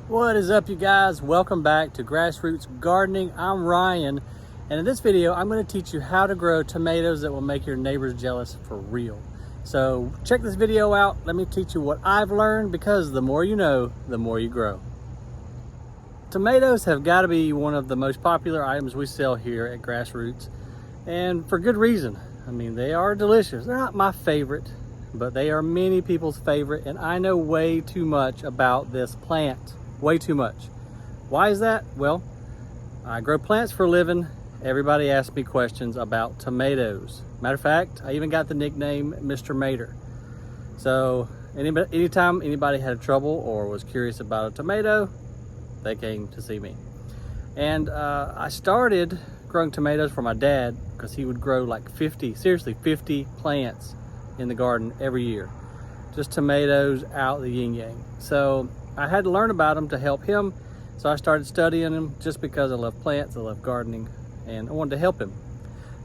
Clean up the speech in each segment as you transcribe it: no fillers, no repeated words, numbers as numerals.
What is up, you guys? Welcome back to Grassroots Gardening. I'm Ryan, and in this video I'm going to teach you how to grow tomatoes that will make your neighbors jealous for real. So check this video out. Let me teach you what I've learned, because the more you know, the more you grow. Tomatoes have got to be one of the most popular items we sell here at Grassroots, and for good reason. I mean, they are delicious. They're not my favorite, but they are many people's favorite, and I know way too much about this plant. Way too much. Why is that? Well, I grow plants for a living. Everybody asks me questions about tomatoes. Matter of fact, I even got the nickname Mr. Mater. So anytime anybody had trouble or was curious about a tomato, they came to see me. And I started growing tomatoes for my dad because he would grow like 50 plants in the garden every year. Just tomatoes out the yin yang. So I had to learn about them to help him. So I started studying them just because I love plants, I love gardening, and I wanted to help him.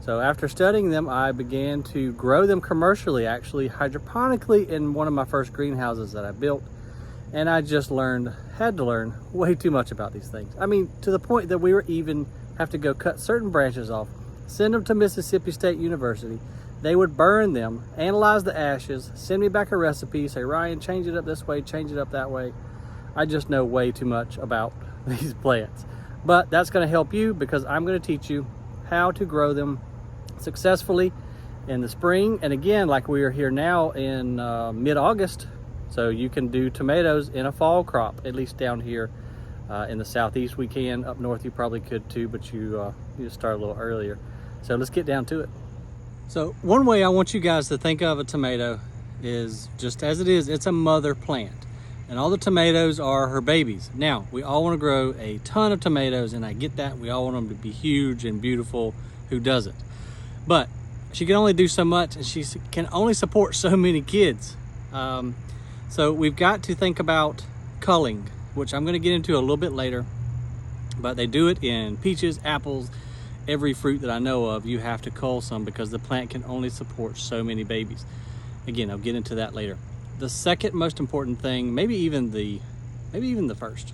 So after studying them, I began to grow them commercially, actually hydroponically, in one of my first greenhouses that I built. And I just had to learn way too much about these things. I mean, to the point that we were even have to go cut certain branches off, send them to Mississippi State University. They would burn them, analyze the ashes, send me back a recipe, say, Ryan, change it up this way, change it up that way. I just know way too much about these plants. But that's gonna help you, because I'm gonna teach you how to grow them successfully in the spring. And again, like we are here now in mid-August, so you can do tomatoes in a fall crop, at least down here in the southeast we can. Up north you probably could too, but you just start a little earlier. So let's get down to it. So one way I want you guys to think of a tomato is just as it is, it's a mother plant. And all the tomatoes are her babies. Now, we all want to grow a ton of tomatoes, and I get that. We all want them to be huge and beautiful. Who doesn't? But she can only do so much, and she can only support so many kids. So we've got to think about culling, which I'm going to get into a little bit later. But they do it in peaches, apples, every fruit that I know of. You have to cull some because the plant can only support so many babies. Again, I'll get into that later. The second most important thing, maybe even the first,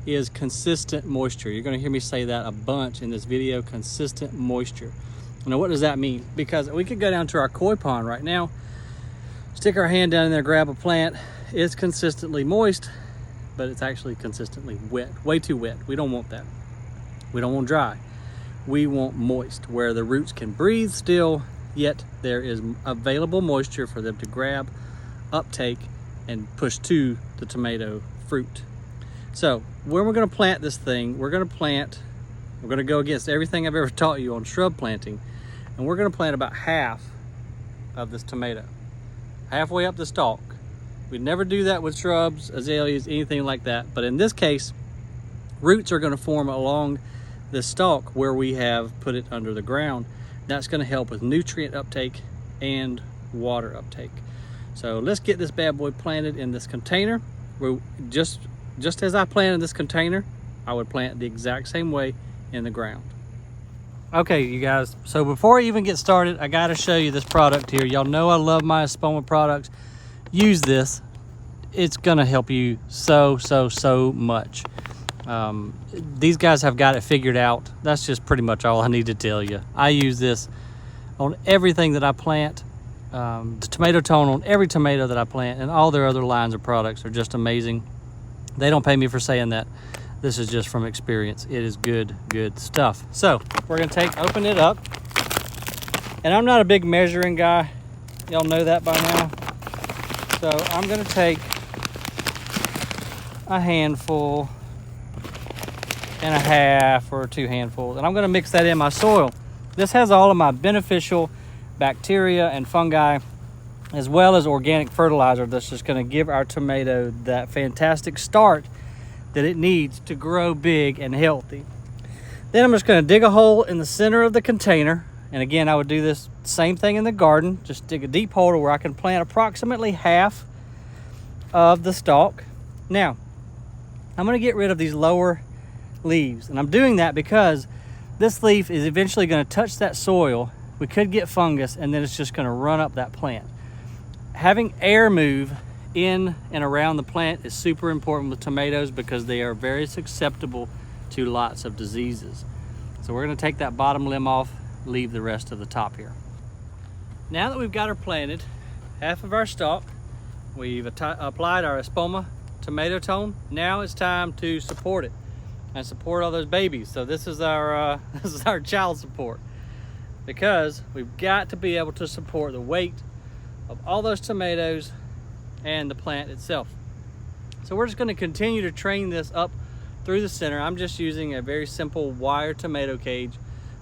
is consistent moisture. You're going to hear me say that a bunch in this video, consistent moisture. Now, what does that mean? Because we could go down to our koi pond right now, stick our hand down in there, grab a plant. It's consistently moist, but it's actually consistently wet, way too wet. We don't want that. We don't want dry. We want moist, where the roots can breathe still, yet there is available moisture for them to grab, uptake, and push to the tomato fruit. So when we're going to plant this thing, we're going to go against everything I've ever taught you on shrub planting, and we're going to plant about half of this tomato, halfway up the stalk. We'd never do that with shrubs, azaleas, anything like that, but in this case, roots are going to form along the stalk where we have put it under the ground. That's going to help with nutrient uptake and water uptake. So let's get this bad boy planted in this container. Just as I planted this container, I would plant the exact same way in the ground. Okay, you guys, so before I even get started, I gotta show you this product here. Y'all know I love my Espoma products. Use this. It's gonna help you so much. These guys have got it figured out. That's just pretty much all I need to tell you. I use this on everything that I plant. The tomato tone on every tomato that I plant, and all their other lines of products are just amazing. They don't pay me for saying that. This is just from experience. It is good stuff. So we're gonna open it up. And I'm not a big measuring guy. Y'all know that by now. So I'm gonna take a handful and a half or 2 handfuls, and I'm gonna mix that in my soil. This has all of my beneficial bacteria and fungi, as well as organic fertilizer that's just going to give our tomato that fantastic start that it needs to grow big and healthy. Then I'm just going to dig a hole in the center of the container, and again, I would do this same thing in the garden. Just dig a deep hole to where I can plant approximately half of the stalk. Now I'm going to get rid of these lower leaves, and I'm doing that because this leaf is eventually going to touch that soil. We could get fungus, and then it's just going to run up that plant. Having air move in and around the plant is super important with tomatoes because they are very susceptible to lots of diseases. So we're gonna take that bottom limb off, leave the rest of the top here. Now that we've got her planted, half of our stalk, we've applied our Espoma tomato tone. Now it's time to support it and support all those babies. So this is our this is our child support, because we've got to be able to support the weight of all those tomatoes and the plant itself. So we're just going to continue to train this up through the center. I'm just using a very simple wire tomato cage.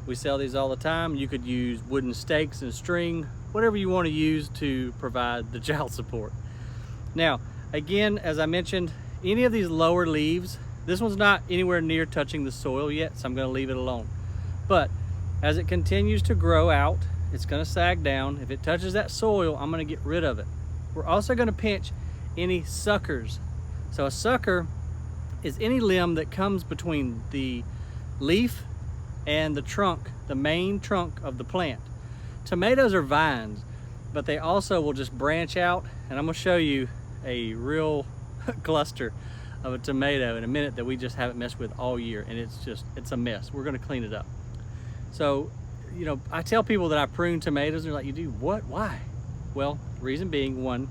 We sell these all the time. You could use wooden stakes and string, whatever you want to use to provide the child support. Now, again, as I mentioned, any of these lower leaves, this one's not anywhere near touching the soil yet, so I'm going to leave it alone. But as it continues to grow out, it's going to sag down. If it touches that soil, I'm going to get rid of it. We're also going to pinch any suckers. So a sucker is any limb that comes between the leaf and the trunk, the main trunk of the plant. Tomatoes are vines, but they also will just branch out, and I'm going to show you a real cluster of a tomato in a minute that we just haven't messed with all year, and it's a mess. We're going to clean it up. So, you know, I tell people that I prune tomatoes, and they're like, you do what? Why? Well, reason being, one,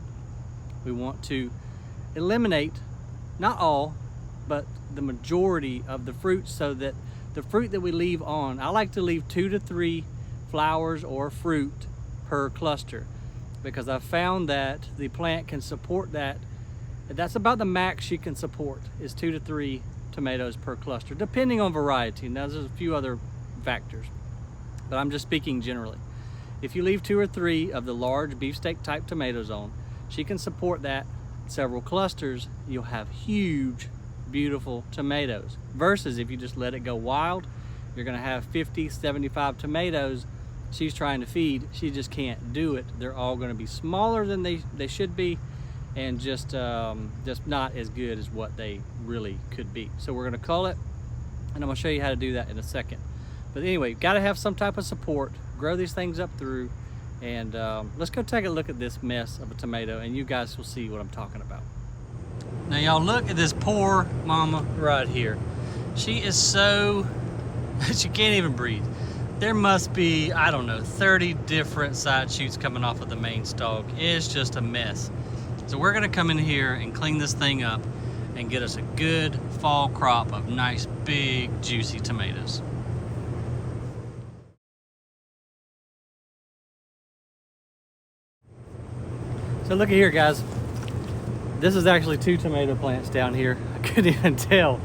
we want to eliminate, not all, but the majority of the fruit, so that the fruit that we leave on, I like to leave 2 to 3 flowers or fruit per cluster, because I've found that the plant can support that. That's about the max she can support, is 2 to 3 tomatoes per cluster, depending on variety. Now there's a few other factors, but I'm just speaking generally. If you leave 2 or 3 of the large beefsteak type tomatoes on, she can support that several clusters. You'll have huge, beautiful tomatoes. Versus if you just let it go wild, you're gonna have 50, 75 tomatoes she's trying to feed. She just can't do it. They're all gonna be smaller than they should be, and just not as good as what they really could be. So we're gonna cull it, and I'm gonna show you how to do that in a second. But anyway, got to have some type of support, grow these things up through, and let's go take a look at this mess of a tomato, and you guys will see what I'm talking about. Now y'all, look at this poor mama right here. She is so, she can't even breathe. There must be, I don't know, 30 different side shoots coming off of the main stalk. It's just a mess. So we're gonna come in here and clean this thing up and get us a good fall crop of nice, big, juicy tomatoes. So look at here, guys. This is actually 2 tomato plants down here. I couldn't even tell.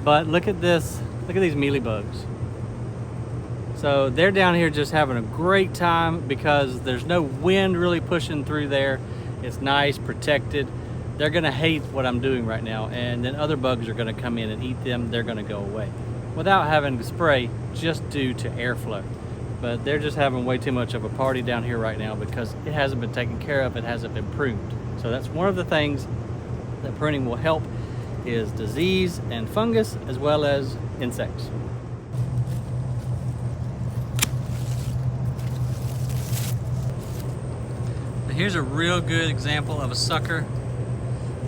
But look at this. Look at these mealybugs. So they're down here just having a great time because there's no wind really pushing through there. It's nice, protected. They're gonna hate what I'm doing right now, and then other bugs are gonna come in and eat them. They're gonna go away without having to spray, just due to airflow. But they're just having way too much of a party down here right now because it hasn't been taken care of, it hasn't been pruned. So that's one of the things that pruning will help, is disease and fungus as well as insects. But here's a real good example of a sucker.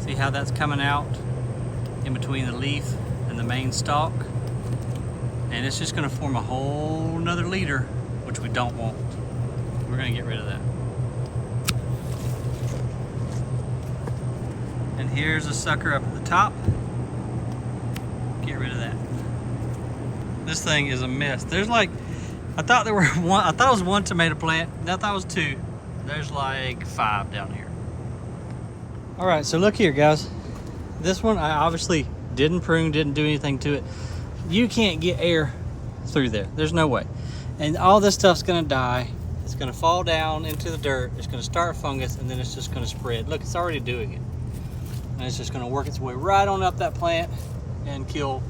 See how that's coming out in between the leaf and the main stalk? And it's just gonna form a whole nother leader, which we don't want. We're gonna get rid of that. And here's a sucker up at the top. Get rid of that. This thing is a mess. There's like, I thought it was 1 tomato plant. I thought it was 2. There's like 5 down here. All right, so look here, guys. This one I obviously didn't prune, didn't do anything to it. You can't get air through there. There's no way. And all this stuff's gonna die. It's gonna fall down into the dirt. It's gonna start fungus, and then it's just gonna spread. Look, it's already doing it. And it's just gonna work its way right on up that plant and kill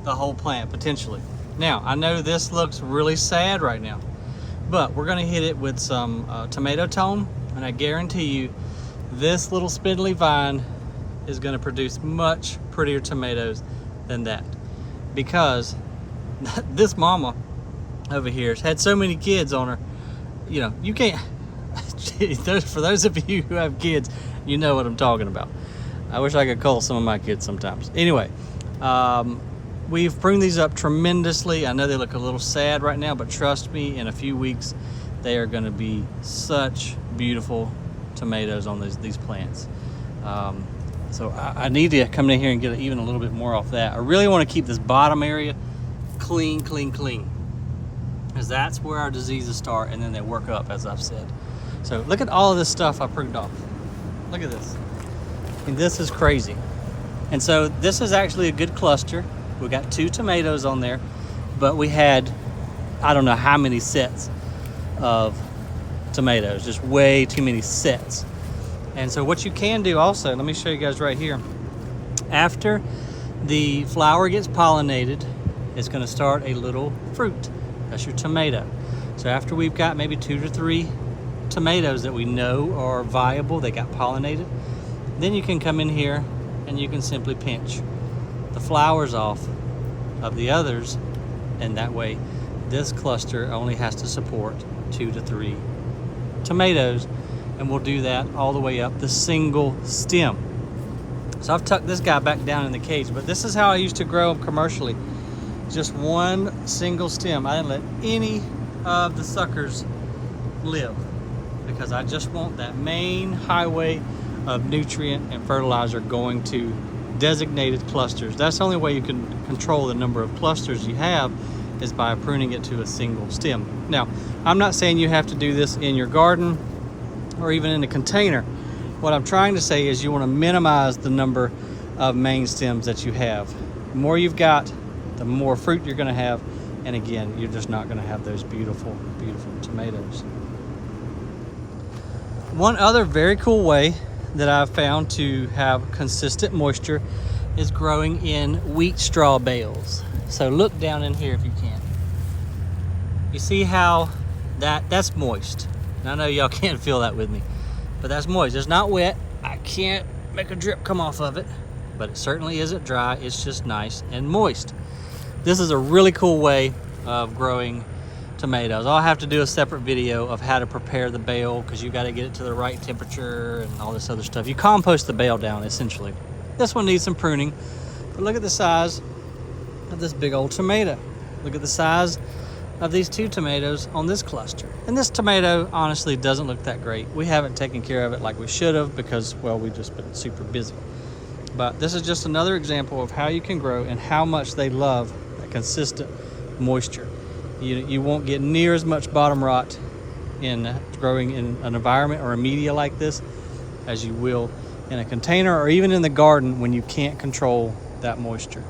the whole plant, potentially. Now, I know this looks really sad right now, but we're gonna hit it with some tomato tone, and I guarantee you, this little spindly vine is gonna produce much prettier tomatoes than that. Because this mama over here has had so many kids on her, you know, you can't, For those of you who have kids, you know what I'm talking about. I wish I could cull some of my kids sometimes. Anyway, we've pruned these up tremendously. I know they look a little sad right now, but trust me, in a few weeks, they are going to be such beautiful tomatoes on these plants. So I need to come in here and get even a little bit more off that. I really want to keep this bottom area clean, because that's where our diseases start, and then they work up, as I've said. So look at all of this stuff I pruned off. Look at this. I mean, this is crazy. And so this is actually a good cluster. We got 2 tomatoes on there, but we had, I don't know how many sets of tomatoes, just way too many sets. And so what you can do also, let me show you guys right here. After the flower gets pollinated, it's going to start a little fruit. That's your tomato. So after we've got maybe 2 to 3 tomatoes that we know are viable, they got pollinated, then you can come in here and you can simply pinch the flowers off of the others, and that way this cluster only has to support 2 to 3 tomatoes, and we'll do that all the way up the single stem. So I've tucked this guy back down in the cage, but this is how I used to grow them commercially. Just one single stem. I didn't let any of the suckers live, because I just want that main highway of nutrient and fertilizer going to designated clusters. That's the only way you can control the number of clusters you have, is by pruning it to a single stem. Now, I'm not saying you have to do this in your garden or even in a container. What I'm trying to say is you want to minimize the number of main stems that you have. The more you've got, the more fruit you're going to have, and again, you're just not going to have those beautiful, beautiful tomatoes. One other very cool way that I've found to have consistent moisture is growing in wheat straw bales. So look down in here if you can. You see how that's moist. And I know y'all can't feel that with me, but that's moist. It's not wet. I can't make a drip come off of it, but it certainly isn't dry. It's just nice and moist. This is a really cool way of growing tomatoes. I'll have to do a separate video of how to prepare the bale, because you got to get it to the right temperature and all this other stuff. You compost the bale down, essentially. This one needs some pruning, but look at the size of this big old tomato. Look at the size of these 2 tomatoes on this cluster. And this tomato honestly doesn't look that great. We haven't taken care of it like we should have, because, well, we've just been super busy. But this is just another example of how you can grow and how much they love that consistent moisture. You won't get near as much bottom rot in growing in an environment or a media like this as you will in a container or even in the garden when you can't control that moisture.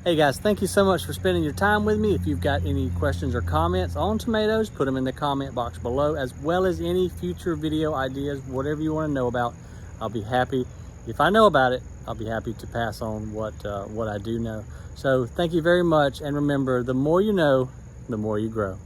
Hey guys, thank you so much for spending your time with me. If you've got any questions or comments on tomatoes, put them in the comment box below, as well as any future video ideas, whatever you want to know about. I'll be happy. If I know about it, I'll be happy to pass on what I do know. So thank you very much, and remember, the more you know, the more you grow.